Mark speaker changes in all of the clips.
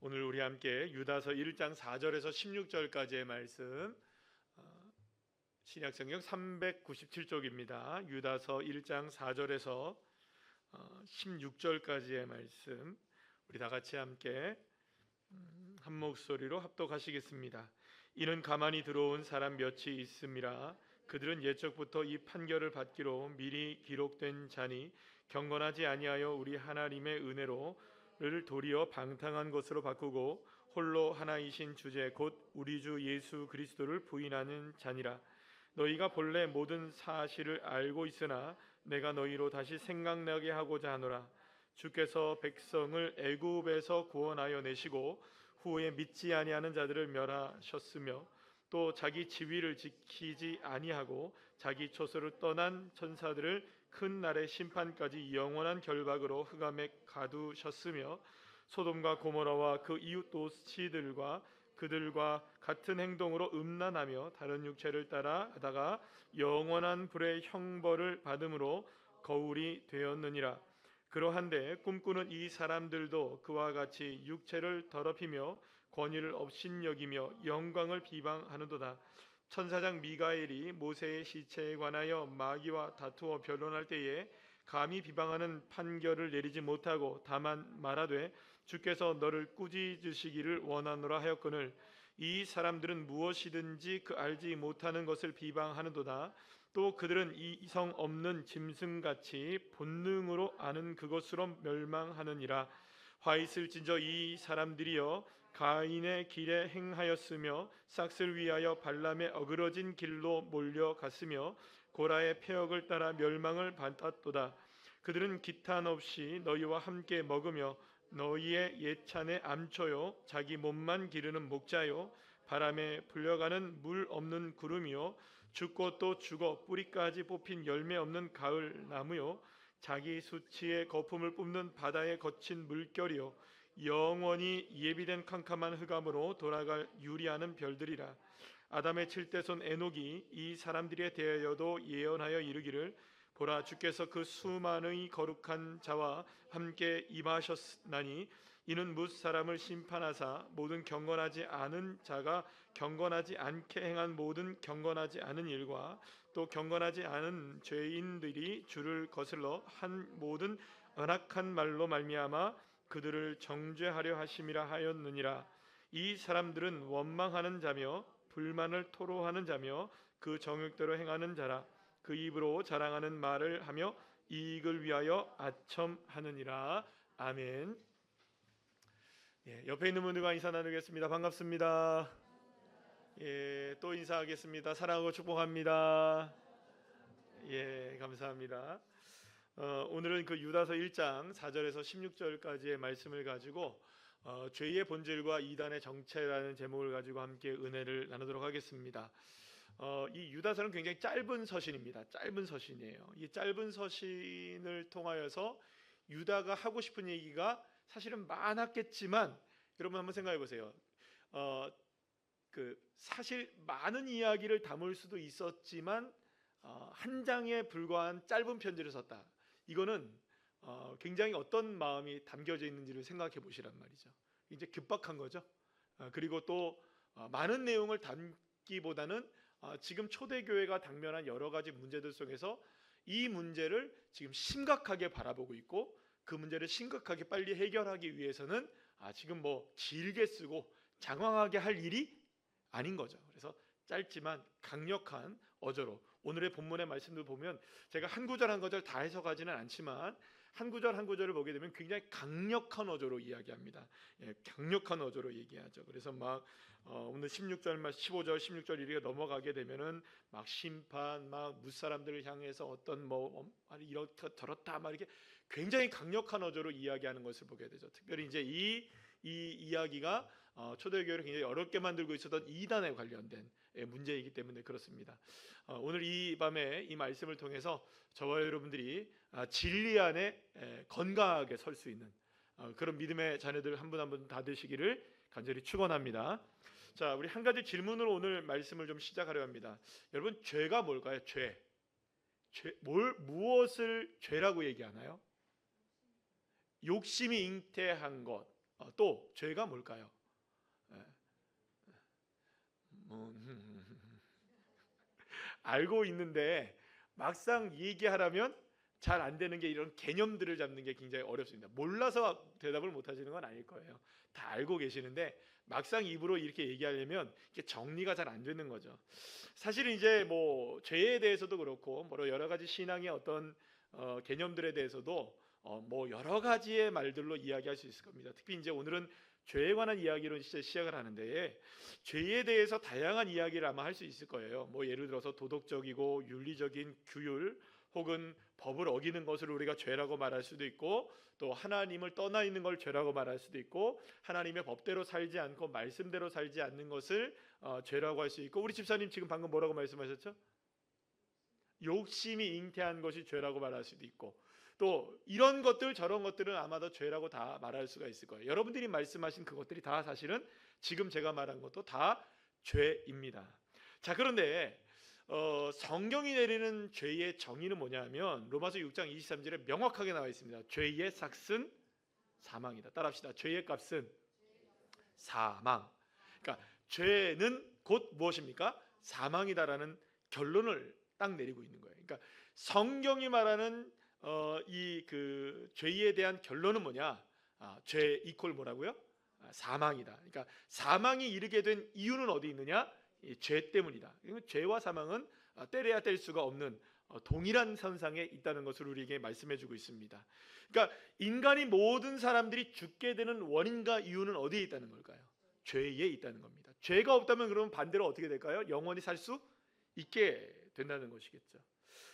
Speaker 1: 오늘 우리 함께 유다서 1장 4절에서 16절까지의 말씀, 신약성경 397쪽입니다. 유다서 1장 4절에서 16절까지의 말씀, 우리 다 같이 함께 한 목소리로 합독하시겠습니다. 이는 가만히 들어온 사람 몇이 있음이라. 그들은 옛적부터 이 판결을 받기로 미리 기록된 자니 경건하지 아니하여 우리 하나님의 은혜로를 도리어 방탕한 것으로 바꾸고 홀로 하나이신 주제 곧 우리 주 예수 그리스도를 부인하는 자니라. 너희가 본래 모든 사실을 알고 있으나 내가 너희로 다시 생각나게 하고자 하노라. 주께서 백성을 애굽에서 구원하여 내시고 후에 믿지 아니하는 자들을 멸하셨으며 또 자기 지위를 지키지 아니하고 자기 처소를 떠난 천사들을 큰 날의 심판까지 영원한 결박으로 흑암에 가두셨으며 소돔과 고모라와 그 이웃 도시들과 그들과 같은 행동으로 음란하며 다른 육체를 따라 하다가 영원한 불의 형벌을 받음으로 거울이 되었느니라. 그러한데 꿈꾸는 이 사람들도 그와 같이 육체를 더럽히며 권위를 업신여기며 영광을 비방하는도다. 천사장 미가엘이 모세의 시체에 관하여 마귀와 다투어 변론할 때에 감히 비방하는 판결을 내리지 못하고 다만 말하되 주께서 너를 꾸짖으시기를 원하노라 하였거늘 이 사람들은 무엇이든지 그 알지 못하는 것을 비방하는도다. 또 그들은 이성 없는 짐승같이 본능으로 아는 그것으로 멸망하느니라. 화 있을진저 이 사람들이여 가인의 길에 행하였으며 싹을 위하여 발람의 어그러진 길로 몰려갔으며 고라의 폐역을 따라 멸망을 받았도다. 그들은 기탄 없이 너희와 함께 먹으며 너희의 예찬의 암초요 자기 몸만 기르는 목자요 바람에 불려가는 물 없는 구름이요 죽고 또 죽어 뿌리까지 뽑힌 열매 없는 가을 나무요 자기 수치의 거품을 뿜는 바다의 거친 물결이요 영원히 예비된 캄캄한 흑암으로 돌아갈 유리하는 별들이라. 아담의 칠대손 에녹이 이 사람들에 대하여도 예언하여 이르기를 보라 주께서 그 수만의 거룩한 자와 함께 임하셨나니 이는 뭇 사람을 심판하사 모든 경건하지 않은 자가 경건하지 않게 행한 모든 경건하지 않은 일과 또 경건하지 않은 죄인들이 주를 거슬러 한 모든 언악한 말로 말미암아 그들을 정죄하려 하심이라 하였느니라. 이 사람들은 원망하는 자며 불만을 토로하는 자며 그 정욕대로 행하는 자라. 그 입으로 자랑하는 말을 하며 이익을 위하여 아첨하느니라. 아멘. 옆에 있는 분들과 인사 나누겠습니다. 반갑습니다. 또 인사하겠습니다. 사랑하고 축복합니다. 감사합니다. 오늘은 그 유다서 1장 4절에서 16절까지의 말씀을 가지고 죄의 본질과 이단의 정체라는 제목을 가지고 함께 은혜를 나누도록 하겠습니다. 이 유다서는 굉장히 짧은 서신입니다. 짧은 서신이에요. 이 짧은 서신을 통하여서 유다가 하고 싶은 얘기가 사실은 많았겠지만 여러분 한번 생각해 보세요. 사실 많은 이야기를 담을 수도 있었지만 한 장에 불과한 짧은 편지를 썼다. 이거는 굉장히 어떤 마음이 담겨져 있는지를 생각해 보시란 말이죠. 이제 급박한 거죠. 그리고 또 많은 내용을 담기보다는 지금 초대교회가 당면한 여러 가지 문제들 속에서 이 문제를 지금 심각하게 바라보고 있고 그 문제를 심각하게 빨리 해결하기 위해서는 지금 뭐 길게 쓰고 장황하게 할 일이 아닌 거죠. 그래서 짧지만 강력한 어조로 오늘의 본문의 말씀들 보면 제가 한 구절 한 구절 다 해석하지는 않지만 한 구절 한 구절을 보게 되면 굉장히 강력한 어조로 이야기합니다. 강력한 어조로 얘기하죠. 그래서 막 오늘 16절, 15절, 16절 이렇게 넘어가게 되면은 막 심판, 막 무사람들을 향해서 어떤 뭐 이렇다 저렇다 막 이렇게 굉장히 강력한 어조로 이야기하는 것을 보게 되죠. 특별히 이제 이 이야기가 초대교회를 굉장히 어렵게 만들고 있었던 이단에 관련된 문제이기 때문에 그렇습니다. 오늘 이 밤에 이 말씀을 통해서 저와 여러분들이 진리 안에 건강하게 설 수 있는 그런 믿음의 자녀들 한 분 한 분 다 되시기를 간절히 축원합니다. 자, 우리 한 가지 질문으로 오늘 말씀을 좀 시작하려 합니다. 여러분, 죄가 뭘까요? 무엇을 죄라고 얘기하나요? 욕심이 잉태한 것, 또 죄가 뭘까요? 예. 알고 있는데 막상 얘기하라면 잘 안 되는 게 이런 개념들을 잡는 게 굉장히 어렵습니다. 몰라서 대답을 못 하시는 건 아닐 거예요. 다 알고 계시는데 막상 입으로 이렇게 얘기하려면 이게 정리가 잘 안 되는 거죠. 사실은 이제 뭐 죄에 대해서도 그렇고 뭐 여러 가지 신앙의 어떤 개념들에 대해서도 뭐 여러 가지의 말들로 이야기할 수 있을 겁니다. 특히 이제 오늘은 죄에 관한 이야기로 이제 시작을 하는데 죄에 대해서 다양한 이야기를 아마 할 수 있을 거예요. 뭐 예를 들어서 도덕적이고 윤리적인 규율 혹은 법을 어기는 것을 우리가 죄라고 말할 수도 있고, 또 하나님을 떠나 있는 걸 죄라고 말할 수도 있고, 하나님의 법대로 살지 않고 말씀대로 살지 않는 것을 죄라고 할 수 있고, 우리 집사님 지금 방금 뭐라고 말씀하셨죠? 욕심이 잉태한 것이 죄라고 말할 수도 있고, 또 이런 것들 저런 것들은 아마도 죄라고 다 말할 수가 있을 거예요. 여러분들이 말씀하신 그것들이 다 사실은 지금 제가 말한 것도 다 죄입니다. 자, 그런데 성경이 내리는 죄의 정의는 뭐냐면 로마서 6장 23절에 명확하게 나와 있습니다. 죄의 삭은 사망이다. 따라합시다. 죄의 값은 사망. 그러니까 죄는 곧 무엇입니까? 사망이다라는 결론을 딱 내리고 있는 거예요. 그러니까 성경이 말하는 이 그 죄에 대한 결론은 뭐냐? 죄 이퀄 뭐라고요? 사망이다. 그러니까 사망이 이르게 된 이유는 어디 있느냐? 이 죄 때문이다. 죄와 사망은 떼려야 뗄 수가 없는 동일한 선상에 있다는 것을 우리에게 말씀해주고 있습니다. 그러니까 인간이 모든 사람들이 죽게 되는 원인과 이유는 어디에 있다는 걸까요? 죄에 있다는 겁니다. 죄가 없다면 그러면 반대로 어떻게 될까요? 영원히 살 수 있게 된다는 것이겠죠.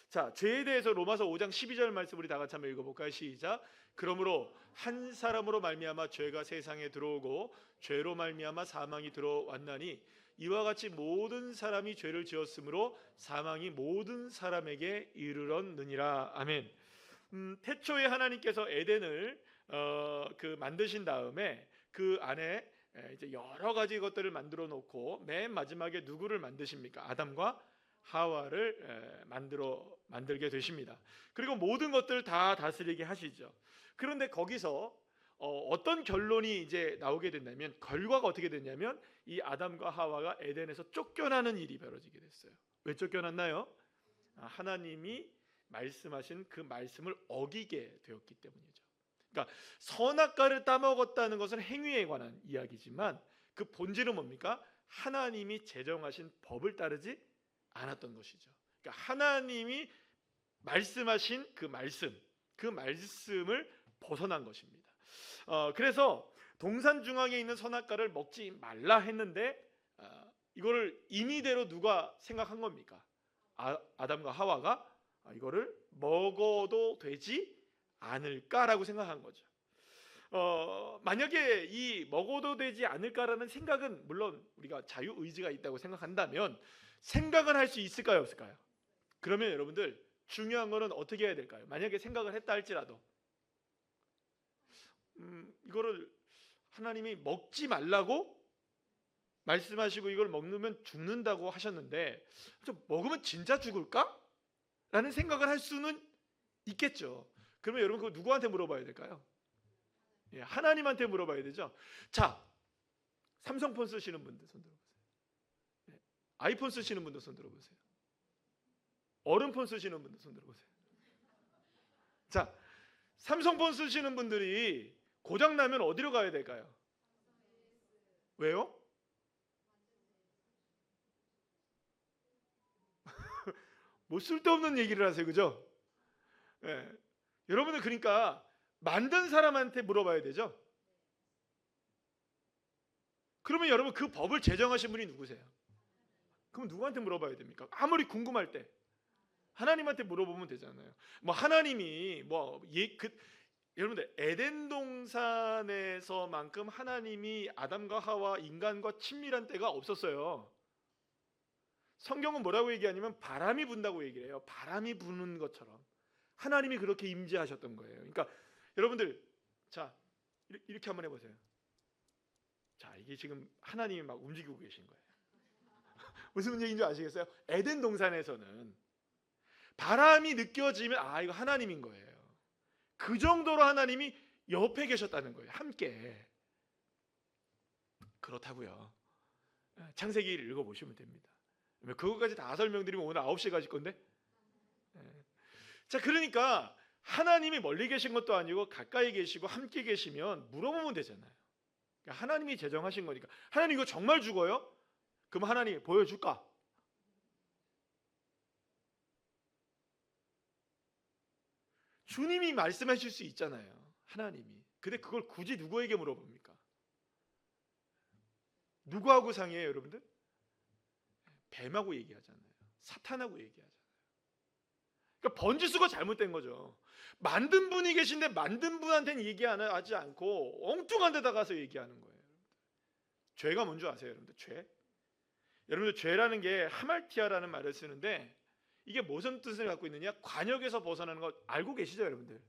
Speaker 1: 자, 죄에 대해서 로마서 5장 12절 말씀 우리 다 같이 한번 읽어볼까요? 시작. 그러므로 한 사람으로 말미암아 죄가 세상에 들어오고 죄로 말미암아 사망이 들어왔나니 이와 같이 모든 사람이 죄를 지었으므로 사망이 모든 사람에게 이르렀느니라. 아멘. 태초에 하나님께서 에덴을 만드신 다음에 그 안에 이제 여러 가지 것들을 만들어 놓고 맨 마지막에 누구를 만드십니까? 아담과 하와를 만들게 되십니다. 그리고 모든 것들을 다 다스리게 하시죠. 그런데 거기서 어떤 결론이 이제 나오게 된다면, 결과가 어떻게 됐냐면 이 아담과 하와가 에덴에서 쫓겨나는 일이 벌어지게 됐어요. 왜 쫓겨났나요? 하나님이 말씀하신 그 말씀을 어기게 되었기 때문이죠. 그러니까 선악과를 따먹었다는 것은 행위에 관한 이야기지만 그 본질은 뭡니까? 하나님이 제정하신 법을 따르지 않았던 것이죠. 그러니까 하나님이 말씀하신 그 말씀을 벗어난 것입니다. 그래서 동산 중앙에 있는 선악과를 먹지 말라 했는데 이거를 임의대로 누가 생각한 겁니까? 아담과 하와가 이거를 먹어도 되지 않을까라고 생각한 거죠. 만약에 이 먹어도 되지 않을까라는 생각은, 물론 우리가 자유의지가 있다고 생각한다면 생각은 할 수 있을까요, 없을까요? 그러면 여러분들 중요한 거는 어떻게 해야 될까요? 만약에 생각을 했다 할지라도 이거를 하나님이 먹지 말라고 말씀하시고 이걸 먹으면 죽는다고 하셨는데 먹으면 진짜 죽을까? 라는 생각을 할 수는 있겠죠. 그러면 여러분 그거 누구한테 물어봐야 될까요? 예, 하나님한테 물어봐야 되죠. 자, 삼성폰 쓰시는 분들 손 들어보세요. 예, 아이폰 쓰시는 분들 손 들어보세요. 어른폰 쓰시는 분들 손 들어보세요. 자, 삼성폰 쓰시는 분들이 고장 나면 어디로 가야 될까요? 왜요? 뭐 쓸데없는 얘기를 하세요, 그죠? 예. 여러분은 그러니까 만든 사람한테 물어봐야 되죠. 그러면 여러분 그 법을 제정하신 분이 누구세요? 그럼 누구한테 물어봐야 됩니까? 아무리 궁금할 때 하나님한테 물어보면 되잖아요. 뭐 하나님이 여러분들 에덴 동산에서만큼 하나님이 아담과 하와 인간과 친밀한 때가 없었어요. 성경은 뭐라고 얘기하냐면 바람이 분다고 얘기를 해요. 바람이 부는 것처럼 하나님이 그렇게 임재하셨던 거예요. 그러니까 여러분들 자 이렇게 한번 해보세요. 자, 이게 지금 하나님이 막 움직이고 계신 거예요. 무슨 얘기인지 아시겠어요? 에덴 동산에서는 바람이 느껴지면 이거 하나님인 거예요. 그 정도로 하나님이 옆에 계셨다는 거예요. 함께. 그렇다고요. 창세기를 읽어보시면 됩니다. 그것까지 다 설명드리면 오늘 9시에 가실 건데. 자, 그러니까 하나님이 멀리 계신 것도 아니고 가까이 계시고 함께 계시면 물어보면 되잖아요. 그러니까 하나님이 제정하신 거니까. 하나님 이거 정말 죽어요? 그럼 하나님 보여줄까? 주님이 말씀하실 수 있잖아요. 하나님이. 근데 그걸 굳이 누구에게 물어봅니까? 누구하고 상의해요, 여러분들? 뱀하고 얘기하잖아요. 사탄하고 얘기하잖아요. 그러니까 번지수가 잘못된 거죠. 만든 분이 계신데 만든 분한테는 얘기하지 않고 엉뚱한 데다 가서 얘기하는 거예요. 죄가 뭔지 아세요, 여러분들? 죄? 여러분들 죄라는 게 하말티아라는 말을 쓰는데 이게 무슨 뜻을 갖고 있느냐? 관역에서 벗어나는 거 알고 계시죠, 여러분들?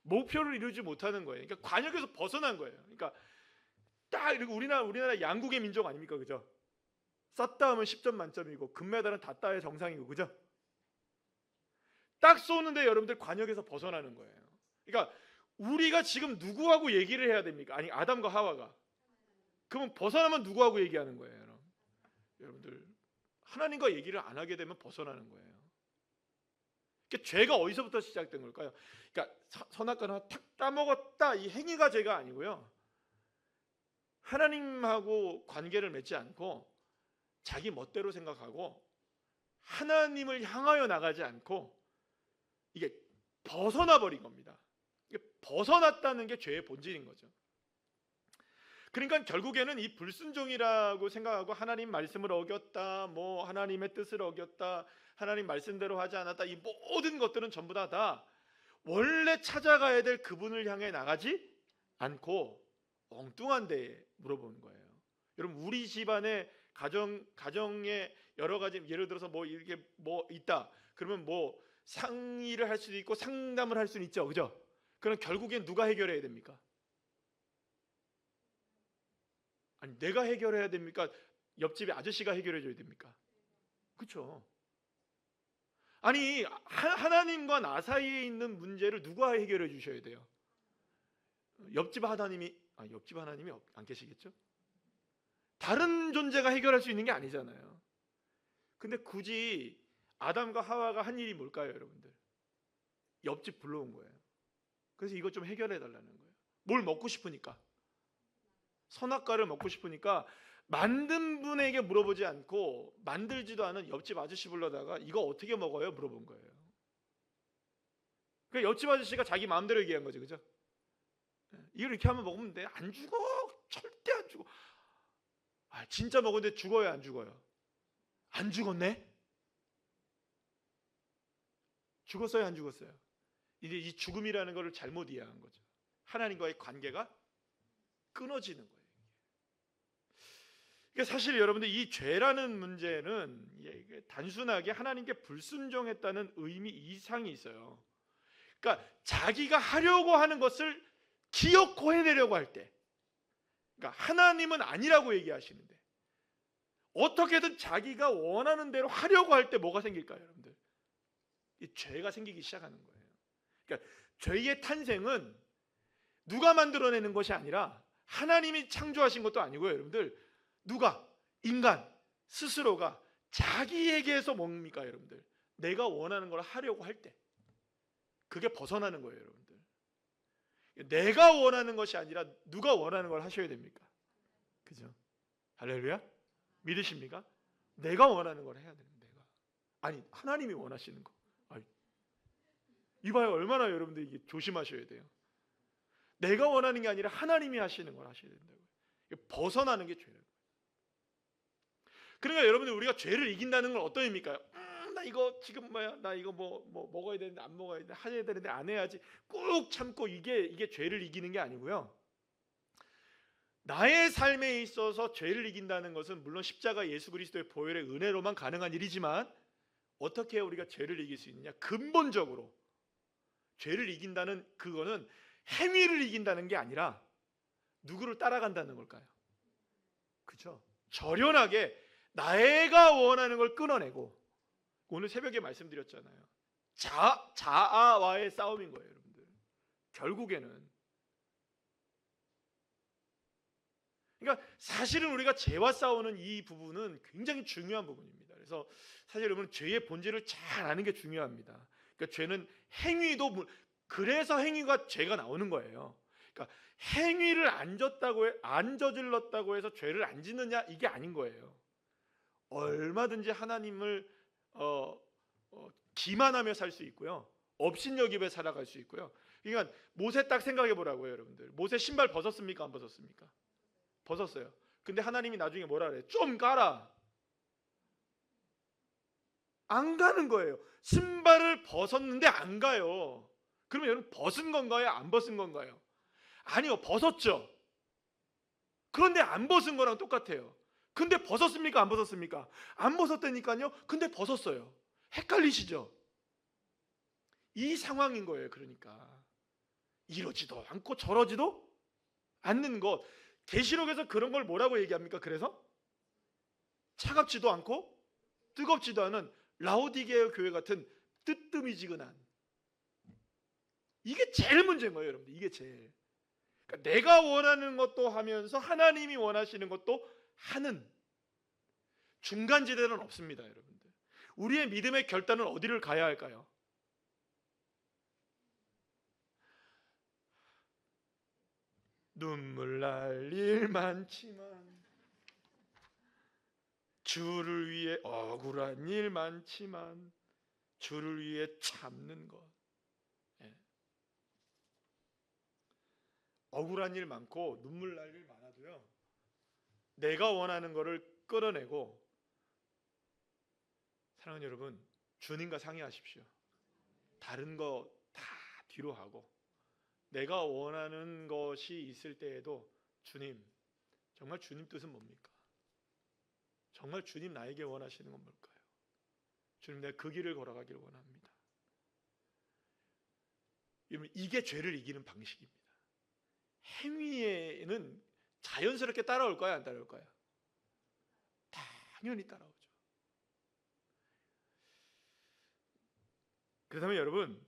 Speaker 1: 목표를 이루지 못하는 거예요. 그러니까 관역에서 벗어난 거예요. 그러니까 딱 이렇게 우리나라 양국의 민족 아닙니까, 그죠? 쐈다 하면 10점 만점이고 금메달은 다 따야 정상이고, 그죠? 딱 쏘는데 여러분들 관역에서 벗어나는 거예요. 그러니까 우리가 지금 누구하고 얘기를 해야 됩니까? 아니, 아담과 하와가. 그러면 벗어나면 누구하고 얘기하는 거예요, 여러분들? 하나님과 얘기를 안 하게 되면 벗어나는 거예요. 그러니까 죄가 어디서부터 시작된 걸까요? 그러니까 선악과를 하나 탁 따먹었다, 이 행위가 죄가 아니고요. 하나님하고 관계를 맺지 않고 자기 멋대로 생각하고 하나님을 향하여 나가지 않고 이게 벗어나 버린 겁니다. 이게 벗어났다는 게 죄의 본질인 거죠. 그러니까 결국에는 이 불순종이라고 생각하고 하나님 말씀을 어겼다, 뭐 하나님의 뜻을 어겼다, 하나님 말씀대로 하지 않았다, 이 모든 것들은 전부 다 원래 찾아가야 될 그분을 향해 나가지 않고 엉뚱한 데에 물어보는 거예요. 여러분, 우리 집안에 가정에 여러 가지, 예를 들어서 뭐 이렇게 뭐 있다 그러면 뭐 상의를 할 수도 있고 상담을 할 수는 있죠, 그죠? 그럼 결국엔 누가 해결해야 됩니까? 아니, 내가 해결해야 됩니까? 옆집에 아저씨가 해결해 줘야 됩니까? 그렇죠? 아니, 하나님과 나 사이에 있는 문제를 누가 해결해 주셔야 돼요? 옆집 하나님이 안 계시겠죠? 다른 존재가 해결할 수 있는 게 아니잖아요. 근데 굳이 아담과 하와가 한 일이 뭘까요, 여러분들? 옆집 불러온 거예요. 그래서 이것 좀 해결해 달라는 거예요. 뭘 먹고 싶으니까. 선악과를 먹고 싶으니까 만든 분에게 물어보지 않고 만들지도 않은 옆집 아저씨 불러다가 이거 어떻게 먹어요? 물어본 거예요. 그러니까 옆집 아저씨가 자기 마음대로 얘기한 거죠, 그죠? 이걸 이렇게 하면 먹으면 돼. 안 죽어. 절대 안 죽어. 아, 진짜 먹었는데 죽어요, 안 죽어요? 안 죽었네? 죽었어요, 안 죽었어요? 이제 이 죽음이라는 것을 잘못 이해한 거죠. 하나님과의 관계가 끊어지는 거예요. 그러니까 사실 여러분들, 이 죄라는 문제는 단순하게 하나님께 불순종했다는 의미 이상이 있어요. 그러니까 자기가 하려고 하는 것을 기어코 해내려고 할 때, 그러니까 하나님은 아니라고 얘기하시는데 어떻게든 자기가 원하는 대로 하려고 할 때 뭐가 생길까요, 여러분들? 이 죄가 생기기 시작하는 거예요. 그러니까 죄의 탄생은 누가 만들어내는 것이 아니라 하나님이 창조하신 것도 아니고요, 여러분들. 누가? 인간 스스로가 자기에게서 뭡니까, 여러분들? 내가 원하는 걸 하려고 할 때 그게 벗어나는 거예요, 여러분들. 내가 원하는 것이 아니라 누가 원하는 걸 하셔야 됩니까? 그죠? 할렐루야? 믿으십니까? 내가 원하는 걸 해야 되는, 내가. 아니, 하나님이 원하시는 거. 이봐요, 얼마나 여러분들 이게 조심하셔야 돼요. 내가 원하는 게 아니라 하나님이 하시는 걸 하셔야 된다고요. 벗어나는 게 죄예요. 그러니까 여러분들, 우리가 죄를 이긴다는 건 어떤 의미일까요? 나 이거 지금 나 이거 뭐 먹어야 되는데 안 먹어야 되는데 해야 되는데 안 해야지 꾹 참고, 이게 죄를 이기는 게 아니고요. 나의 삶에 있어서 죄를 이긴다는 것은 물론 십자가 예수 그리스도의 보혈의 은혜로만 가능한 일이지만, 어떻게 우리가 죄를 이길 수 있느냐? 근본적으로 죄를 이긴다는 그거는 행위를 이긴다는 게 아니라 누구를 따라간다는 걸까요? 그렇죠? 절연하게 내가 원하는 걸 끊어내고, 오늘 새벽에 말씀드렸잖아요. 자아와의 싸움인 거예요, 여러분들. 결국에는 그러니까 사실은 우리가 죄와 싸우는 이 부분은 굉장히 중요한 부분입니다. 그래서 사실 여러분 죄의 본질을 잘 아는 게 중요합니다. 그러니까 죄는 행위도 그래서 행위가 죄가 나오는 거예요. 그러니까 행위를 안 저질렀다고 해서 죄를 안 짓느냐 이게 아닌 거예요. 얼마든지 하나님을 기만하며 살 수 있고요. 업신여기며 살아갈 수 있고요. 그러니까 모세 딱 생각해 보라고요, 여러분들. 모세 신발 벗었습니까? 안 벗었습니까? 벗었어요. 근데 하나님이 나중에 뭐라 그래요? 좀 가라. 안 가는 거예요. 신발을 벗었는데 안 가요. 그러면 여러분 벗은 건가요? 안 벗은 건가요? 아니요, 벗었죠. 그런데 안 벗은 거랑 똑같아요. 근데 벗었습니까? 안 벗었습니까? 안 벗었다니까요. 근데 벗었어요. 헷갈리시죠? 이 상황인 거예요. 그러니까 이러지도 않고 저러지도 않는 것. 계시록에서 그런 걸 뭐라고 얘기합니까? 그래서 차갑지도 않고 뜨겁지도 않은 라오디게아 교회 같은 뜨뜨미지근한, 이게 제일 문제인 거예요, 여러분들. 이게 제일. 그러니까 내가 원하는 것도 하면서 하나님이 원하시는 것도 하는 중간지대는 없습니다, 여러분들. 우리의 믿음의 결단은 어디를 가야 할까요? 눈물 날 일 많지만, 주를 위해 억울한 일 많지만 주를 위해 참는 것. 예. 억울한 일 많고 눈물 날 일 많아도요, 내가 원하는 거를 끌어내고, 사랑하는 여러분, 주님과 상의하십시오. 다른 거 다 뒤로 하고 내가 원하는 것이 있을 때에도 주님, 정말 주님 뜻은 뭡니까? 정말 주님 나에게 원하시는 건 뭘까요? 주님, 내가 그 길을 걸어가기를 원합니다. 이게 죄를 이기는 방식입니다. 행위에는 자연스럽게 따라올까요? 안 따라올까요? 당연히 따라오죠. 그렇다면 여러분,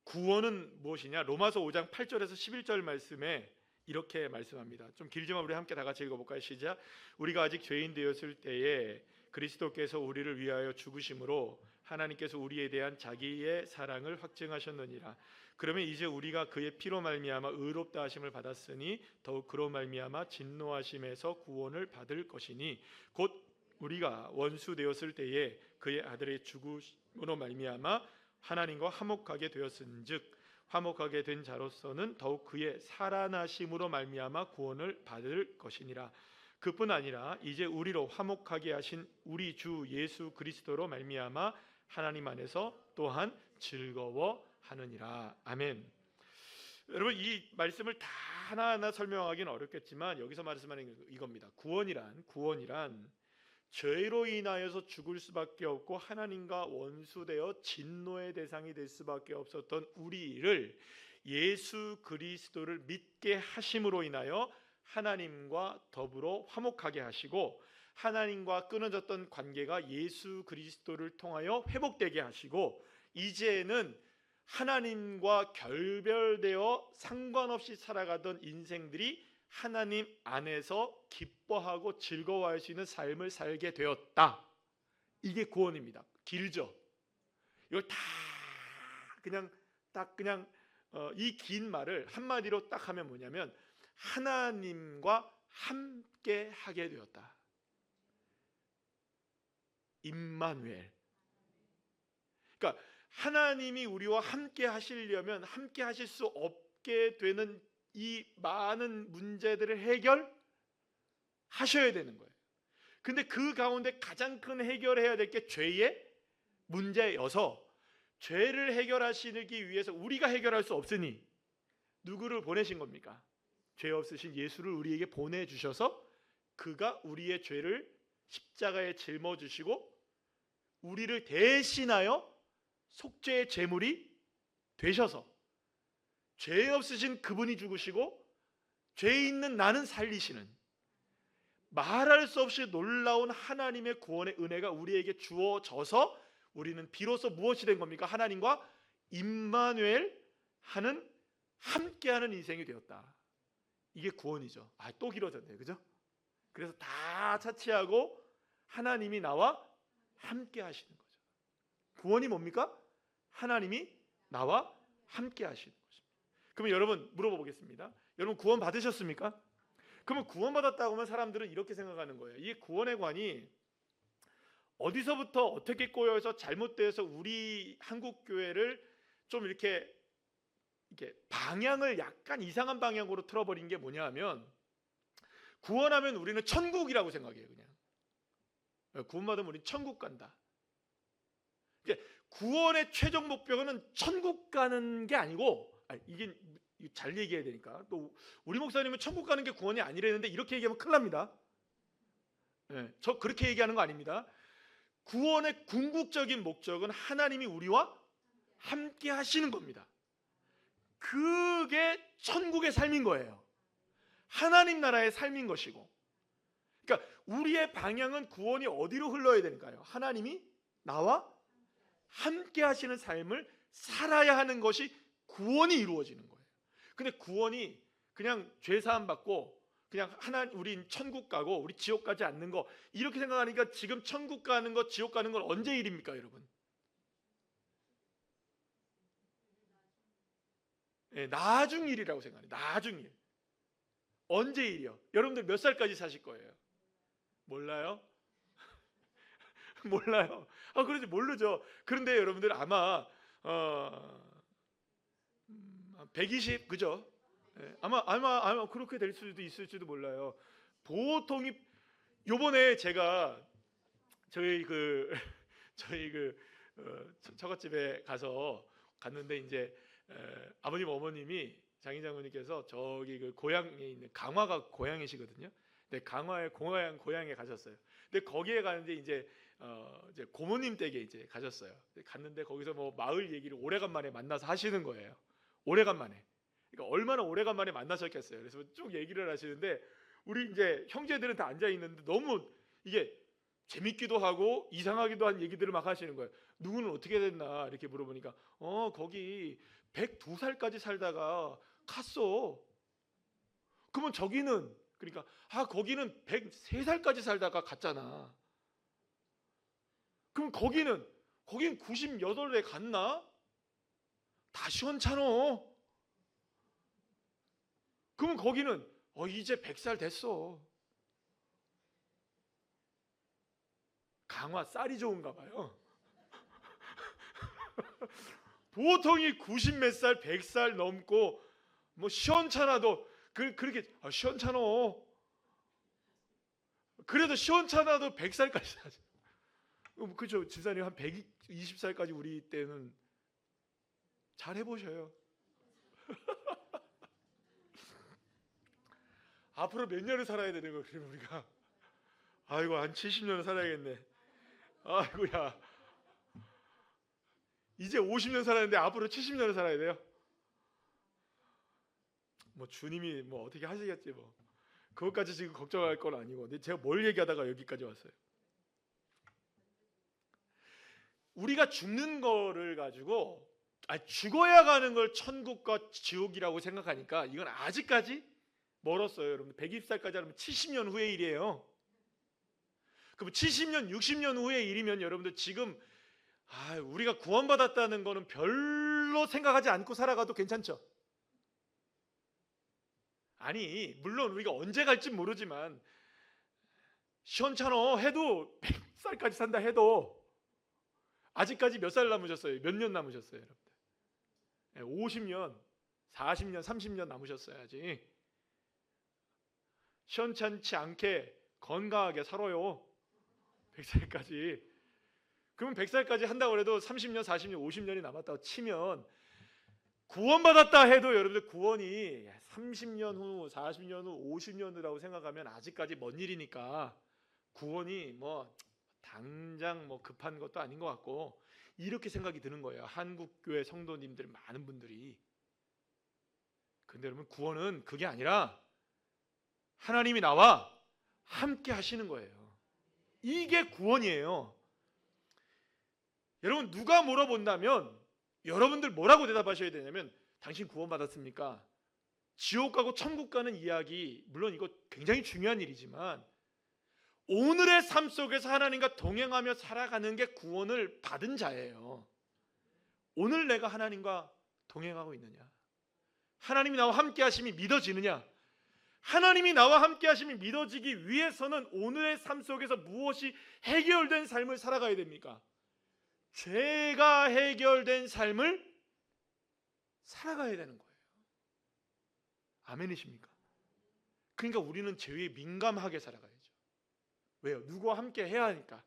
Speaker 1: 구원은 무엇이냐? 로마서 5장 8절에서 11절 말씀에 이렇게 말씀합니다. 좀 길지만 우리 함께 다 같이 읽어볼까요? 시작. 우리가 아직 죄인 되었을 때에 그리스도께서 우리를 위하여 죽으심으로 하나님께서 우리에 대한 자기의 사랑을 확증하셨느니라. 그러면 이제 우리가 그의 피로 말미암아 의롭다 하심을 받았으니 더욱 그로 말미암아 진노하심에서 구원을 받을 것이니, 곧 우리가 원수 되었을 때에 그의 아들의 죽으심으로 말미암아 하나님과 화목하게 되었은즉 화목하게 된 자로서는 더욱 그의 살아나심으로 말미암아 구원을 받을 것이니라. 그뿐 아니라 이제 우리로 화목하게 하신 우리 주 예수 그리스도로 말미암아 하나님 안에서 또한 즐거워하느니라. 아멘. 여러분, 이 말씀을 다 하나하나 설명하기는 어렵겠지만 여기서 말씀하는 이겁니다. 구원이란 죄로 인하여서 죽을 수밖에 없고 하나님과 원수되어 진노의 대상이 될 수밖에 없었던 우리를 예수 그리스도를 믿게 하심으로 인하여 하나님과 더불어 화목하게 하시고, 하나님과 끊어졌던 관계가 예수 그리스도를 통하여 회복되게 하시고, 이제는 하나님과 결별되어 상관없이 살아가던 인생들이 하나님 안에서 기뻐하고 즐거워할 수 있는 삶을 살게 되었다. 이게 구원입니다. 길죠. 이걸 다 그냥 이 긴 말을 한마디로 딱 하면 뭐냐면 하나님과 함께 하게 되었다. 임마누엘. 그러니까 하나님이 우리와 함께 하시려면 함께 하실 수 없게 되는 이 많은 문제들을 해결하셔야 되는 거예요. 근데 그 가운데 가장 큰 해결해야 될 게 죄의 문제여서, 죄를 해결하시기 위해서 우리가 해결할 수 없으니 누구를 보내신 겁니까? 죄 없으신 예수를 우리에게 보내주셔서 그가 우리의 죄를 십자가에 짊어지시고 우리를 대신하여 속죄의 제물이 되셔서 죄 없으신 그분이 죽으시고 죄 있는 나는 살리시는, 말할 수 없이 놀라운 하나님의 구원의 은혜가 우리에게 주어져서 우리는 비로소 무엇이 된 겁니까? 하나님과 임마누엘 하는 함께하는 인생이 되었다. 이게 구원이죠. 또 길어졌네요. 그죠? 그래서 다 차치하고 하나님이 나와 함께 하시는 거죠. 구원이 뭡니까? 하나님이 나와 함께 하시는 것입니다. 그러면 여러분 물어봐 보겠습니다. 여러분 구원 받으셨습니까? 그러면 구원 받았다고 하면 사람들은 이렇게 생각하는 거예요. 이 구원의 관이 어디서부터 어떻게 꼬여서 잘못되어서 우리 한국 교회를 좀 이렇게 방향을 약간 이상한 방향으로 틀어버린 게 뭐냐 하면, 구원하면 우리는 천국이라고 생각해요. 그냥 구원받으면 우리는 천국 간다. 구원의 최종 목표는 천국 가는 게 아니고, 이게 잘 얘기해야 되니까, 또 우리 목사님은 천국 가는 게 구원이 아니라는데 이렇게 얘기하면 큰일 납니다. 저 그렇게 얘기하는 거 아닙니다. 구원의 궁극적인 목적은 하나님이 우리와 함께 하시는 겁니다. 그게 천국의 삶인 거예요. 하나님 나라의 삶인 것이고, 그러니까 우리의 방향은 구원이 어디로 흘러야 되니까요? 하나님이 나와 함께 하시는 삶을 살아야 하는 것이 구원이 이루어지는 거예요. 근데 구원이 그냥 죄 사함 받고 그냥 우린 천국 가고 우리 지옥 가지 않는 거, 이렇게 생각하니까 지금 천국 가는 거 지옥 가는 건 언제 일입니까, 여러분? 나중 일이라고 생각해요. 나중 일. 언제 일이요? 여러분들 몇 살까지 사실 거예요? 몰라요? 몰라요. 그런지 모르죠. 그런데 여러분들 아마 120, 그죠? 아마 그렇게 될 수도 있을지도 몰라요. 보통이 요번에 제가 저희 처갓집에 갔는데 이제 아버님 어머님이 장인 장모님께서 저기 그 고향에 있는, 강화가 고향이시거든요. 근데 강화의 고향에 가셨어요. 근데 거기에 가는데 이제 고모님 댁에 이제 가셨어요. 갔는데 거기서 뭐 마을 얘기를 오래간만에 만나서 하시는 거예요. 오래간만에. 그러니까 얼마나 오래간만에 만나셨겠어요. 그래서 쭉 얘기를 하시는데 우리 이제 형제들은 다 앉아 있는데 너무 이게 재밌기도 하고 이상하기도 한 얘기들을 막 하시는 거예요. 누구는 어떻게 됐나 이렇게 물어보니까 거기 102살까지 살다가 갔어. 그러면 저기는, 그러니까 거기는 103살까지 살다가 갔잖아. 그럼 거긴 98에 갔나? 다 시원찮어. 그러면 거기는 이제 100살 됐어. 강화 쌀이 좋은가 봐요. 보통이 90 몇 살, 100살 넘고 뭐 시원찮아도 그렇게 시원찮어. 그래도 시원찮아도 100살까지 사죠. 그죠? 집사님 한 120살까지 우리 때는 잘 해보셔요. 앞으로 몇 년을 살아야 되는 거, 그러면 우리가 한 70년을 살아야겠네. 아이고야, 이제 50년 살았는데 앞으로 70년을 살아야 돼요. 뭐 주님이 뭐 어떻게 하시겠지 뭐. 그것까지 지금 걱정할 건 아니고. 근데 제가 뭘 얘기하다가 여기까지 왔어요. 우리가 죽는 거를 가지고 죽어야 가는 걸 천국과 지옥이라고 생각하니까 이건 아직까지 멀었어요. 여러분 120살까지 하면 70년 후의 일이에요. 그럼 70년, 60년 후의 일이면 여러분들 지금 우리가 구원받았다는 거는 별로 생각하지 않고 살아가도 괜찮죠? 아니 물론 우리가 언제 갈지 모르지만 시원찮어 해도 100살까지 산다 해도 아직까지 몇 살 남으셨어요? 몇 년 남으셨어요, 여러분들? 50년, 40년, 30년 남으셨어야지. 시원찮지 않게 건강하게 살아요. 100살까지. 그러면 100살까지 한다고 해도 30년, 40년, 50년이 남았다고 치면 구원받았다 해도 여러분들 구원이 30년 후, 40년 후, 50년 후라고 생각하면 아직까지 먼 일이니까 구원이 뭐 당장 뭐 급한 것도 아닌 것 같고 이렇게 생각이 드는 거예요. 한국교회 성도님들 많은 분들이. 근데 여러분 구원은 그게 아니라 하나님이 나와 함께 하시는 거예요. 이게 구원이에요. 여러분 누가 물어본다면 여러분들 뭐라고 대답하셔야 되냐면 당신 구원받았습니까? 지옥 가고 천국 가는 이야기, 물론 이거 굉장히 중요한 일이지만 오늘의 삶 속에서 하나님과 동행하며 살아가는 게 구원을 받은 자예요. 오늘 내가 하나님과 동행하고 있느냐? 하나님이 나와 함께 하심이 믿어지느냐? 하나님이 나와 함께 하심이 믿어지기 위해서는 오늘의 삶 속에서 무엇이 해결된 삶을 살아가야 됩니까? 죄가 해결된 삶을 살아가야 되는 거예요. 아멘이십니까? 그러니까 우리는 죄에 민감하게 살아가야죠. 왜요? 누구와 함께 해야 하니까.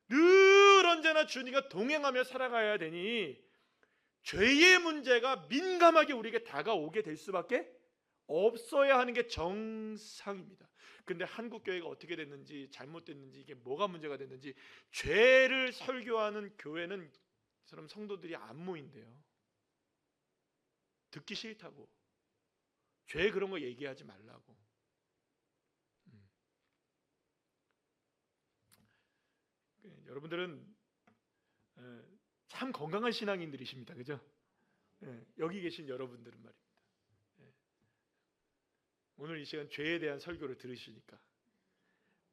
Speaker 1: 늘 언제나 주님과 동행하며 살아가야 되니 죄의 문제가 민감하게 우리에게 다가오게 될 수밖에 없어야 하는 게 정상입니다. 근데 한국 교회가 어떻게 됐는지, 잘못됐는지, 이게 뭐가 문제가 됐는지, 죄를 설교하는 교회는 저런 성도들이 안 모인대요. 듣기 싫다고, 죄 그런 거 얘기하지 말라고. 여러분들은 참 건강한 신앙인들이십니다, 그죠? 여기 계신 여러분들은 말입니다. 오늘 이 시간 죄에 대한 설교를 들으시니까,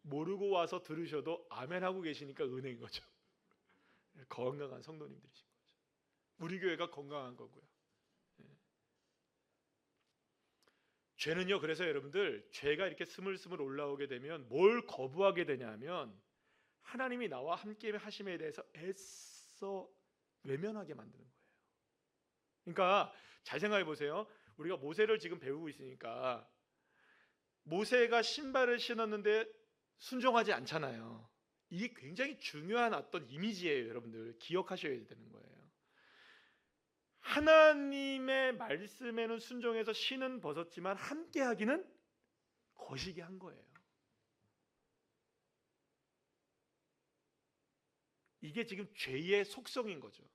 Speaker 1: 모르고 와서 들으셔도 아멘 하고 계시니까 은혜인 거죠. 건강한 성도님들이신 거죠. 우리 교회가 건강한 거고요. 죄는요, 그래서 여러분들, 죄가 이렇게 스물스물 올라오게 되면 뭘 거부하게 되냐면 하나님이 나와 함께 하심에 대해서 애써 외면하게 만드는 거예요. 그러니까 잘 생각해 보세요. 우리가 모세를 지금 배우고 있으니까 모세가 신발을 신었는데 순종하지 않잖아요. 이게 굉장히 중요한 어떤 이미지예요. 여러분들 기억하셔야 되는 거예요. 하나님의 말씀에는 순종해서 신은 벗었지만 함께 하기는 거시기 한 거예요. 이게 지금 죄의 속성인 거죠.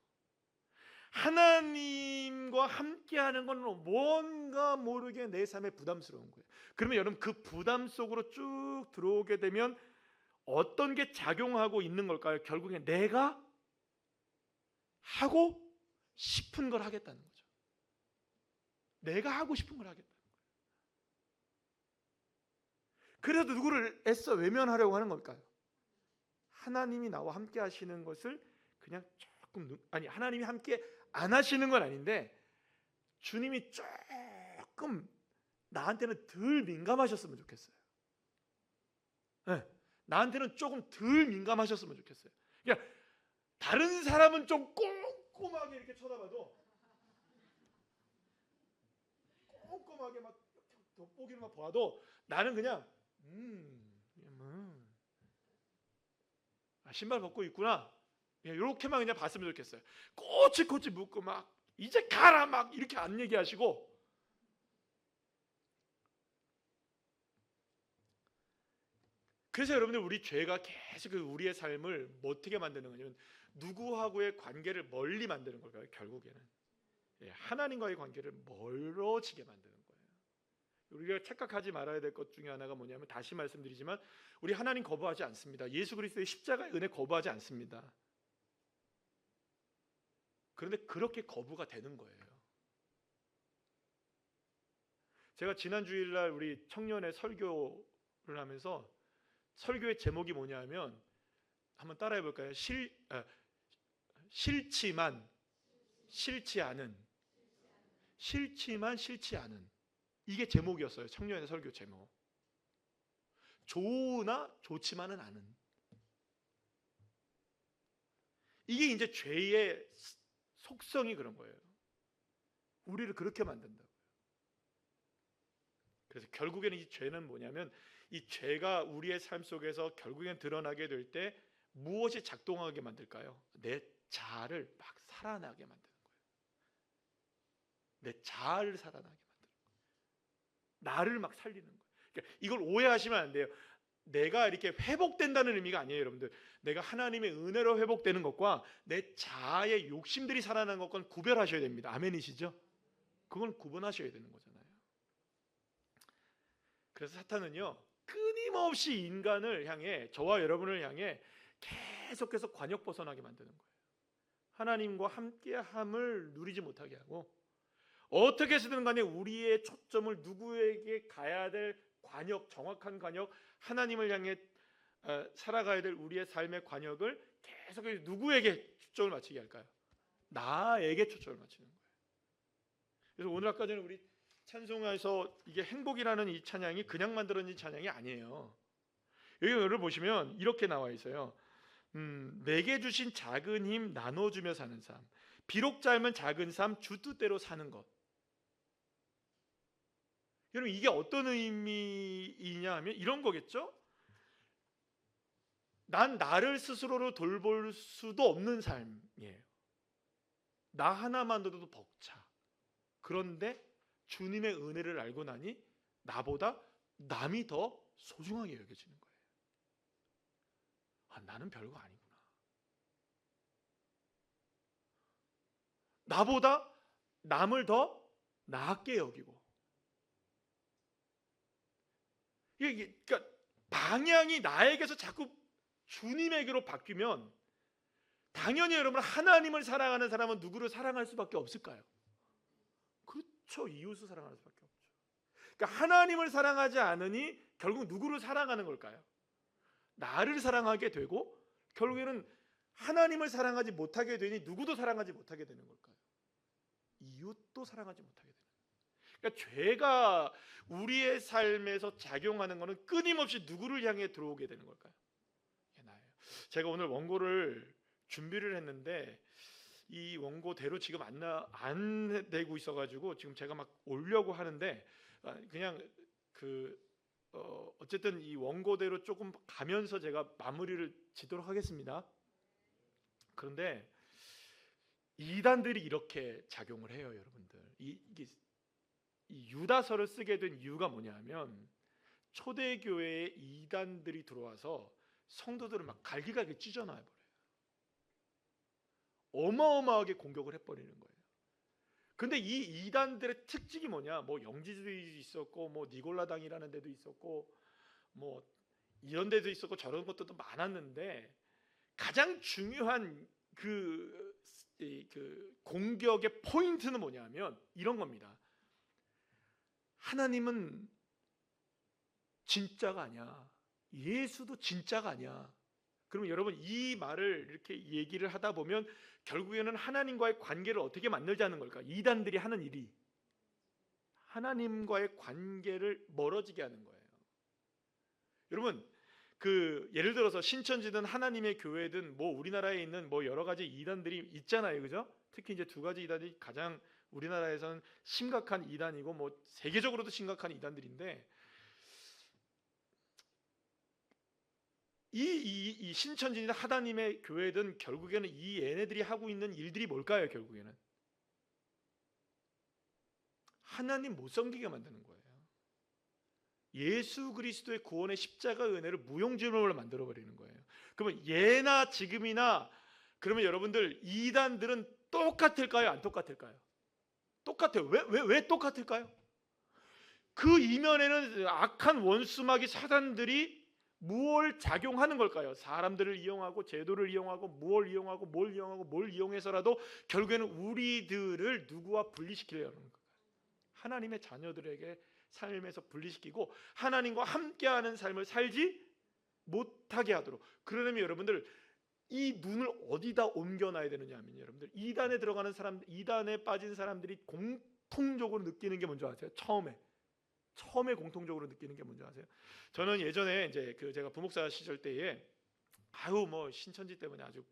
Speaker 1: 하나님과 함께하는 건 뭔가 모르게 내 삶에 부담스러운 거예요. 그러면 여러분, 그 부담 속으로 쭉 들어오게 되면 어떤 게 작용하고 있는 걸까요? 결국에 내가 하고 싶은 걸 하겠다는 거죠. 내가 하고 싶은 걸 하겠다는 거예요. 그래도 누구를 애써 외면하려고 하는 걸까요? 하나님이 나와 함께 하시는 것을 그냥 조금, 아니 하나님이 함께 안 하시는 건 아닌데 주님이 조금 나한테는 덜 민감하셨으면 좋겠어요. 나한테는 조금 덜 민감하셨으면 좋겠어요. 그냥 다른 사람은 좀 꼼꼼하게 이렇게 쳐다봐도, 꼼꼼하게 막 돋보기로만 봐도 나는 그냥 신발 벗고 있구나, 이렇게만 그냥 봤으면 좋겠어요. 꼬치꼬치 묻고 막 이제 가라 막 이렇게 안 얘기하시고. 그래서 여러분들, 우리 죄가 계속 우리의 삶을 어떻게 만드는 거냐면 누구하고의 관계를 멀리 만드는 걸까요? 결국에는 하나님과의 관계를 멀어지게 만드는 거예요. 우리가 착각하지 말아야 될 것 중에 하나가 뭐냐면, 다시 말씀드리지만 우리 하나님 거부하지 않습니다. 예수 그리스도의 십자가의 은혜 거부하지 않습니다. 그런데 그렇게 거부가 되는 거예요. 제가 지난 주일날 우리 청년의 설교를 하면서 설교의 제목이 뭐냐면, 한번 따라해 볼까요? 싫지만 싫지 않은, 싫지만 싫지 않은, 이게 제목이었어요. 청년의 설교 제목. 좋으나 좋지만은 않은. 이게 이제 죄의 속성이 그런 거예요. 우리를 그렇게 만든다고요. 그래서 결국에는 이 죄는 뭐냐면, 이 죄가 우리의 삶 속에서 결국엔 드러나게 될 때 무엇이 작동하게 만들까요? 내 자아를 막 살아나게 만드는 거예요. 내 자아를 살아나게 만드는 거예요. 나를 막 살리는 거예요. 그러니까 이걸 오해하시면 안 돼요. 내가 이렇게 회복된다는 의미가 아니에요, 여러분들. 내가 하나님의 은혜로 회복되는 것과 내 자아의 욕심들이 살아나는 것과는 구별하셔야 됩니다. 아멘이시죠? 그건 구분하셔야 되는 거잖아요. 그래서 사탄은요, 끊임없이 인간을 향해, 저와 여러분을 향해 계속해서 관역 벗어나게 만드는 거예요. 하나님과 함께함을 누리지 못하게 하고 어떻게 해서든 간에 우리의 초점을 누구에게 가야 될 관역, 정확한 관역, 하나님을 향해 살아가야 될 우리의 삶의 관역을 계속해서 누구에게 초점을 맞추게 할까요? 나에게 초점을 맞추는 거예요. 그래서 오늘 아까 전에 우리 찬송에서 이게 행복이라는 이 찬양이 그냥 만들어진 찬양이 아니에요. 여기 보시면 이렇게 나와 있어요. 내게 주신 작은 힘 나눠주며 사는 삶, 비록 짧은 작은 삶 주 뜻대로 사는 것. 여러분 이게 어떤 의미이냐 하면 이런 거겠죠? 난 나를 스스로로 돌볼 수도 없는 삶이에요. 나 하나만으로도 벅차. 그런데 주님의 은혜를 알고 나니 나보다 남이 더 소중하게 여겨지는 거예요. 아, 나는 별거 아니구나. 나보다 남을 더 나게 여기고. 그러니까 방향이 나에게서 자꾸 주님에게로 바뀌면 당연히 여러분 하나님을 사랑하는 사람은 누구를 사랑할 수밖에 없을까요? 그렇죠. 이웃을 사랑할 수밖에 없죠. 그러니까 하나님을 사랑하지 않으니 결국 누구를 사랑하는 걸까요? 나를 사랑하게 되고 결국에는 하나님을 사랑하지 못하게 되니 누구도 사랑하지 못하게 되는 걸까요? 이웃도 사랑하지 못하게 되는 거예요. 그러니까 죄가 우리의 삶에서 작용하는 것은 끊임없이 누구를 향해 들어오게 되는 걸까요? 나예요. 제가 오늘 원고를 준비를 했는데 이 원고대로 지금 안 되고 있어가지고 지금 제가 막 올려고 하는데 그냥 어쨌든 이 원고대로 조금 가면서 제가 마무리를 짓도록 하겠습니다. 그런데 이단들이 이렇게 작용을 해요, 여러분들. 이 유다서를 쓰게 된 이유가 뭐냐면 초대교회에 이단들이 들어와서 성도들을 막 갈기갈기 찢어놔 버려요. 어마어마하게 공격을 해버리는 거예요. 근데 이 이단들의 특징이 뭐냐? 뭐 영지주의 있었고, 뭐 니골라당이라는 데도 있었고, 뭐 이런 데도 있었고 저런 것들도 많았는데 가장 중요한 그 공격의 포인트는 뭐냐면 이런 겁니다. 하나님은 진짜가 아니야. 예수도 진짜가 아니야. 그러면 여러분 이 말을 이렇게 얘기를 하다 보면 결국에는 하나님과의 관계를 어떻게 만들자는 걸까? 이단들이 하는 일이 하나님과의 관계를 멀어지게 하는 거예요. 여러분 예를 들어서 신천지든 하나님의 교회든 뭐 우리나라에 있는 뭐 여러 가지 이단들이 있잖아요, 그죠? 특히 이제 두 가지 이단이 가장 우리나라에서는 심각한 이단이고 뭐 세계적으로도 심각한 이단들인데 이 신천지나 하나님의 교회든 결국에는 이 얘네들이 하고 있는 일들이 뭘까요? 결국에는 하나님 못 섬기게 만드는 거예요. 예수 그리스도의 구원의 십자가 은혜를 무용지물로 만들어 버리는 거예요. 그러면 예나 지금이나 그러면 여러분들 이단들은 똑같을까요? 안 똑같을까요? 똑같아요. 왜 똑같을까요? 그 이면에는 악한 원수마귀 사단들이 무엇을 작용하는 걸까요? 사람들을 이용하고 제도를 이용하고 뭘 이용해서라도 결국에는 우리들을 누구와 분리시키려는 거예요. 하나님의 자녀들에게 삶에서 분리시키고 하나님과 함께하는 삶을 살지 못하게 하도록. 그러려면 여러분들 이 눈을 어디다 옮겨놔야 되느냐 하면 여러분들 이단에 들어가는 사람, 이단에 빠진 사람들이 공통적으로 느끼는 게 뭔지 아세요? 처음에 공통적으로 느끼는 게 뭔지 아세요? 저는 예전에 이제 제가 부목사 시절 때에 뭐 신천지 때문에 아주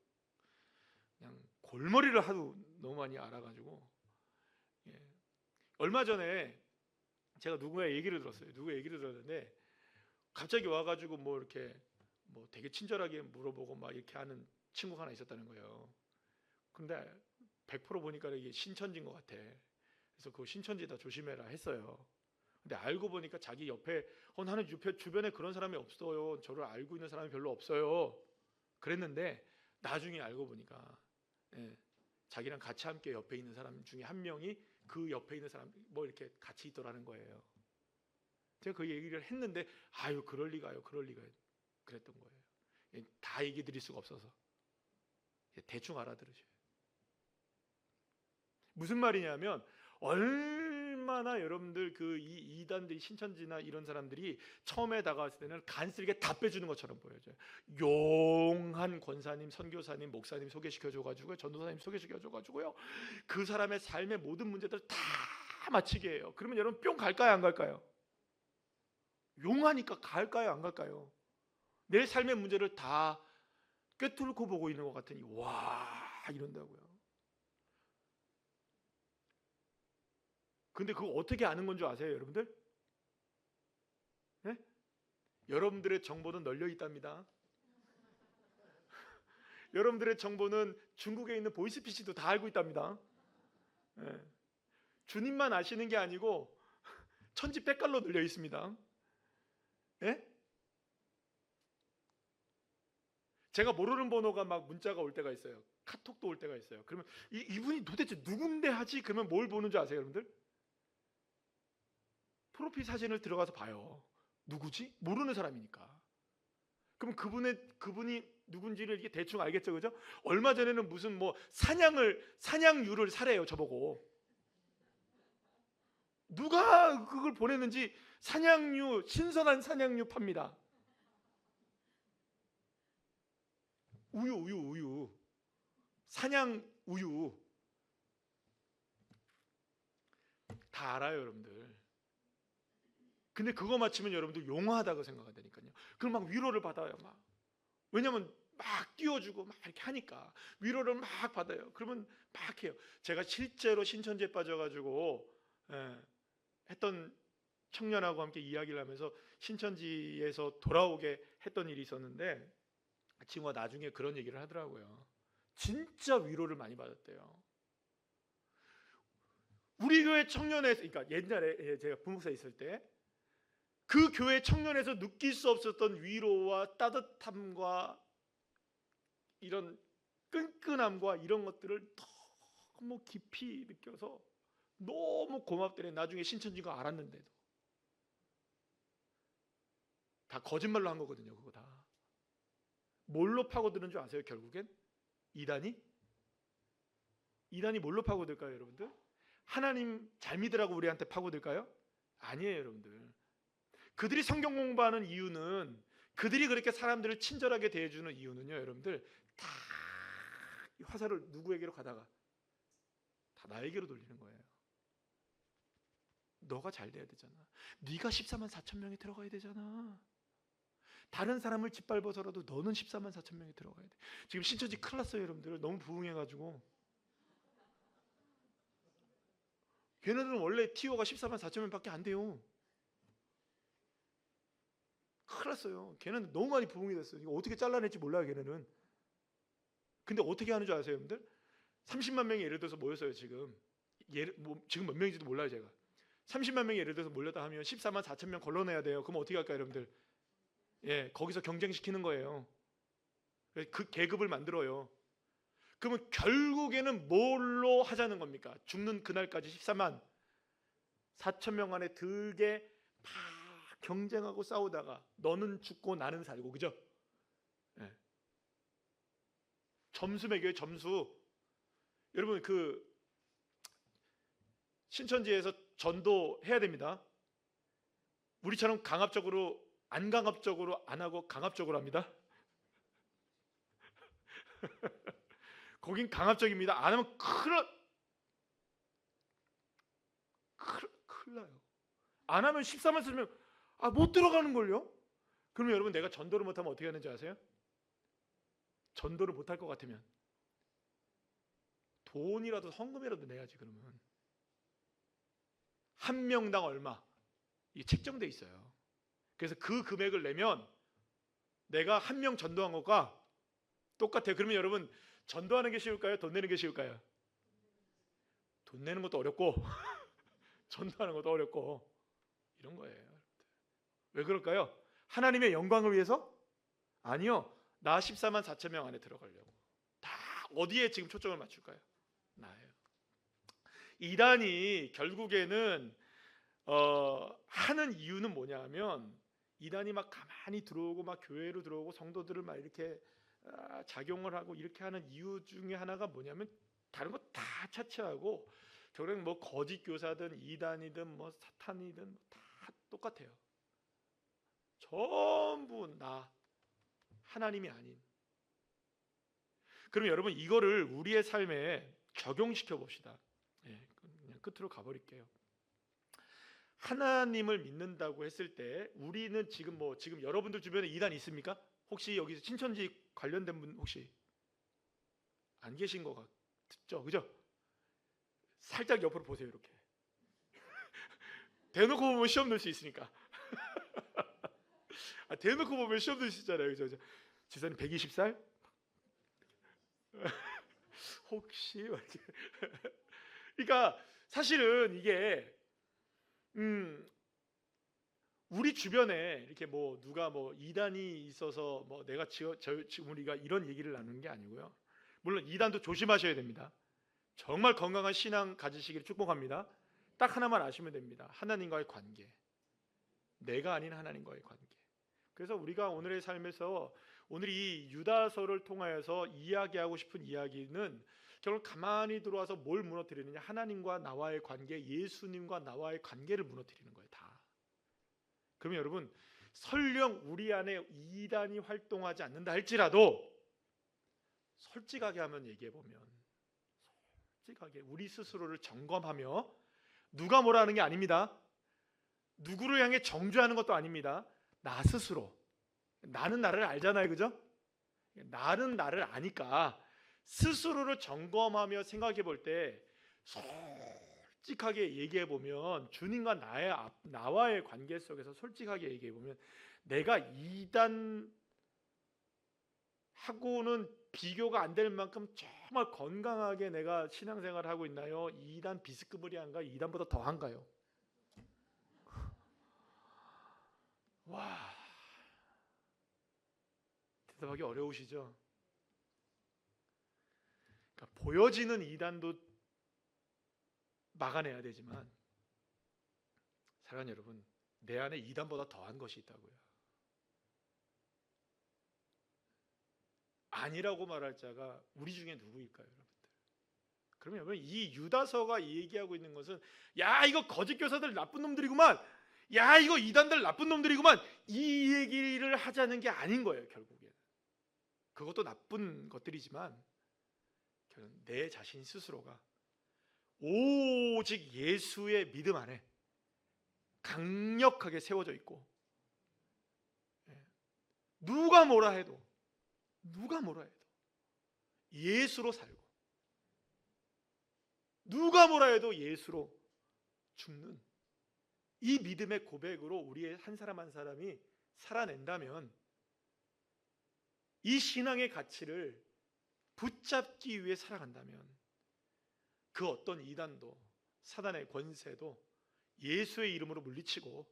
Speaker 1: 그냥 골머리를 하도 너무 많이 알아가지고 얼마 전에 제가 누구의 얘기를 들었는데 갑자기 와가지고 뭐 이렇게 뭐 되게 친절하게 물어보고 막 이렇게 하는 친구가 하나 있었다는 거예요. 근데 100% 보니까 이게 신천지인 것 같아. 그래서 그 신천지다 조심해라 했어요. 근데 알고 보니까 자기 옆에 나는 주변에 그런 사람이 없어요. 저를 알고 있는 사람이 별로 없어요. 그랬는데 나중에 알고 보니까 자기랑 같이 함께 옆에 있는 사람 중에 한 명이 그 옆에 있는 사람 뭐 이렇게 같이 있더라는 거예요. 제가 그 얘기를 했는데 그럴 리가요. 그랬던 거예요. 다 얘기 드릴 수가 없어서 대충 알아들으셔요. 무슨 말이냐면 얼마나 여러분들 그 이단들이 신천지나 이런 사람들이 처음에 다가왔을 때는 간쓸게 다 빼주는 것처럼 보여져요. 용한 권사님, 선교사님, 목사님 소개시켜줘가지고 전도사님 소개시켜줘가지고요, 그 사람의 삶의 모든 문제들 다 마치게 해요. 그러면 여러분 뿅 갈까요, 안 갈까요? 용하니까 갈까요, 안 갈까요? 내 삶의 문제를 다 꿰뚫고 보고 있는 것 같으니 와 이런다고요. 근데 그거 어떻게 아는 건 줄 아세요, 여러분들? 네? 여러분들의 정보는 널려 있답니다. 여러분들의 정보는 중국에 있는 보이스피싱도 다 알고 있답니다. 네. 주님만 아시는 게 아니고 천지백갈로 널려 있습니다. 네? 제가 모르는 번호가 막 문자가 올 때가 있어요. 카톡도 올 때가 있어요. 그러면 이분이 도대체 누군데 하지? 그러면 뭘 보는 줄 아세요, 여러분들? 프로필 사진을 들어가서 봐요. 누구지? 모르는 사람이니까. 그럼 그분이 누군지를 이게 대충 알겠죠, 그죠? 얼마 전에는 무슨 뭐 사냥류를 사래요, 저보고. 누가 그걸 보냈는지 사냥류, 신선한 사냥류 팝니다. 우유. 사냥 우유. 다 알아요, 여러분들. 근데 그거 맞추면 여러분들 용하다고 생각한다니까요. 그럼 막 위로를 받아요, 막. 왜냐면 막 띄워주고 막 이렇게 하니까 위로를 막 받아요. 그러면 막 해요. 제가 실제로 신천지에 빠져가지고 했던 청년하고 함께 이야기를 하면서 신천지에서 돌아오게 했던 일이 있었는데, 그 친구가 나중에 그런 얘기를 하더라고요. 진짜 위로를 많이 받았대요. 우리 교회 청년에서, 그러니까 옛날에 제가 부목사 있을 때 그 교회 청년에서 느낄 수 없었던 위로와 따뜻함과 이런 끈끈함과 이런 것들을 너무 깊이 느껴서 너무 고맙더래. 나중에 신천지가 알았는데도. 다 거짓말로 한 거거든요, 그거 다. 뭘로 파고드는 줄 아세요, 결국엔? 이단이 뭘로 파고들까요, 여러분들? 하나님 잘 믿으라고 우리한테 파고들까요? 아니에요, 여러분들. 그들이 성경 공부하는 이유는, 그들이 그렇게 사람들을 친절하게 대해주는 이유는요, 여러분들, 다 화살을 누구에게로 가다가 다 나에게로 돌리는 거예요. 너가 잘 돼야 되잖아. 네가 14만 4천 명에 들어가야 되잖아. 다른 사람을 짓밟아서라도 너는 14만 4천 명에 들어가야 돼. 지금 신천지 큰일 났어요, 여러분들. 너무 부흥해가지고. 걔네들은 원래 티오가 14만 4천 명밖에 안 돼요. 큰일 났어요. 걔는 너무 많이 부흥이 됐어요. 이거 어떻게 잘라낼지 몰라요, 걔네는. 근데 어떻게 하는 줄 아세요, 여러분들? 30만 명이 예를 들어서 모였어요, 지금. 지금 몇 명인지도 몰라요, 제가. 30만 명이 예를 들어서 몰렸다 하면 14만 4천 명 걸러내야 돼요. 그럼 어떻게 할까요, 여러분들? 거기서 경쟁시키는 거예요. 그 계급을 만들어요. 그러면 결국에는 뭘로 하자는 겁니까? 죽는 그날까지 14만 4천 명 안에 들게 막 경쟁하고 싸우다가 너는 죽고 나는 살고, 그죠? 점수 매겨요, 점수. 여러분, 그 신천지에서 전도해야 됩니다. 우리처럼 강압적으로 안 하고 강압적으로 합니다. 거긴 강압적입니다. 안 하면 큰일 나요. 안 하면 14만 쓰면 못 들어가는 걸요. 그러면 여러분, 내가 전도를 못하면 어떻게 하는지 아세요? 전도를 못할 것 같으면 돈이라도 헌금이라도 내야지. 그러면 한 명당 얼마, 이게 책정돼 있어요. 그래서 그 금액을 내면 내가 한 명 전도한 것과 똑같아요. 그러면 여러분, 전도하는 게 쉬울까요? 돈 내는 게 쉬울까요? 돈 내는 것도 어렵고 전도하는 것도 어렵고 이런 거예요. 왜 그럴까요? 하나님의 영광을 위해서? 아니요. 나 14만 4천 명 안에 들어가려고. 다 어디에 지금 초점을 맞출까요? 나예요. 이단이 결국에는 하는 이유는 뭐냐면, 이단이 막 가만히 들어오고 막 교회로 들어오고 성도들을 막 이렇게 작용을 하고 이렇게 하는 이유 중에 하나가 뭐냐면, 다른 거 다 차치하고 결국 뭐 거짓 교사든 이단이든 뭐 사탄이든 다 똑같아요. 전부 나 하나님이 아닌. 그럼 여러분 이거를 우리의 삶에 적용시켜 봅시다. 그냥 끝으로 가버릴게요. 하나님을 믿는다고 했을 때 우리는 지금 여러분들 주변에 이단 있습니까? 혹시 여기서 신천지 관련된 분 혹시 안 계신 것 같죠? 그죠? 살짝 옆으로 보세요. 이렇게 대놓고 보면 시험 낼 수 있으니까. 대놓고 보면 시험 낼 수 있잖아요. 그죠? 지사님 120살? 혹시 이렇게. 그러니까 사실은 이게 우리 주변에 이렇게 뭐 누가 뭐 이단이 있어서 뭐 내가 지금 우리가 이런 얘기를 나누는 게 아니고요. 물론 이단도 조심하셔야 됩니다. 정말 건강한 신앙 가지시기를 축복합니다. 딱 하나만 아시면 됩니다. 하나님과의 관계. 내가 아닌 하나님과의 관계. 그래서 우리가 오늘의 삶에서 오늘 이 유다서를 통하여서 이야기하고 싶은 이야기는 결국 가만히 들어와서 뭘 무너뜨리느냐, 하나님과 나와의 관계, 예수님과 나와의 관계를 무너뜨리는 거예요. 다. 그러면 여러분 설령 우리 안에 이단이 활동하지 않는다 할지라도 솔직하게 한번 얘기해보면, 솔직하게 우리 스스로를 점검하며, 누가 뭐라 하는 게 아닙니다. 누구를 향해 정죄하는 것도 아닙니다. 나 스스로, 나는 나를 알잖아요. 그죠? 나는 나를 아니까 스스로를 점검하며 생각해 볼 때 솔직하게 얘기해 보면, 주님과 나와의 관계 속에서 솔직하게 얘기해 보면, 내가 이단하고는 비교가 안 될 만큼 정말 건강하게 내가 신앙생활을 하고 있나요? 이단 비스크브리한가? 이단보다 더한가요? 와, 대답하기 어려우시죠? 그러니까 보여지는 이단도 막아내야 되지만, 사랑하는 여러분, 내 안에 이단보다 더한 것이 있다고요. 아니라고 말할 자가 우리 중에 누구일까요, 여러분들? 그러면 여러분, 이 유다서가 얘기하고 있는 것은, 야 이거 거짓 교사들 나쁜 놈들이구만, 야 이거 이단들 나쁜 놈들이구만, 이 얘기를 하자는 게 아닌 거예요. 결국엔 그것도 나쁜 것들이지만 내 자신 스스로가 오직 예수의 믿음 안에 강력하게 세워져 있고, 누가 뭐라 해도 예수로 살고, 누가 뭐라 해도 예수로 죽는 이 믿음의 고백으로 우리의 한 사람 한 사람이 살아낸다면, 이 신앙의 가치를 붙잡기 위해 살아간다면, 그 어떤 이단도 사단의 권세도 예수의 이름으로 물리치고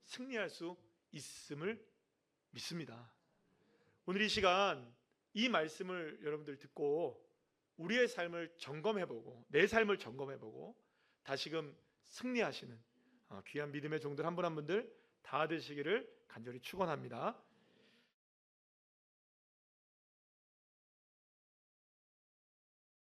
Speaker 1: 승리할 수 있음을 믿습니다. 오늘 이 시간 이 말씀을 여러분들 듣고 우리의 삶을 점검해보고, 내 삶을 점검해보고 다시금 승리하시는 귀한 믿음의 종들 한 분 한 분들 다 되시기를 간절히 축원합니다.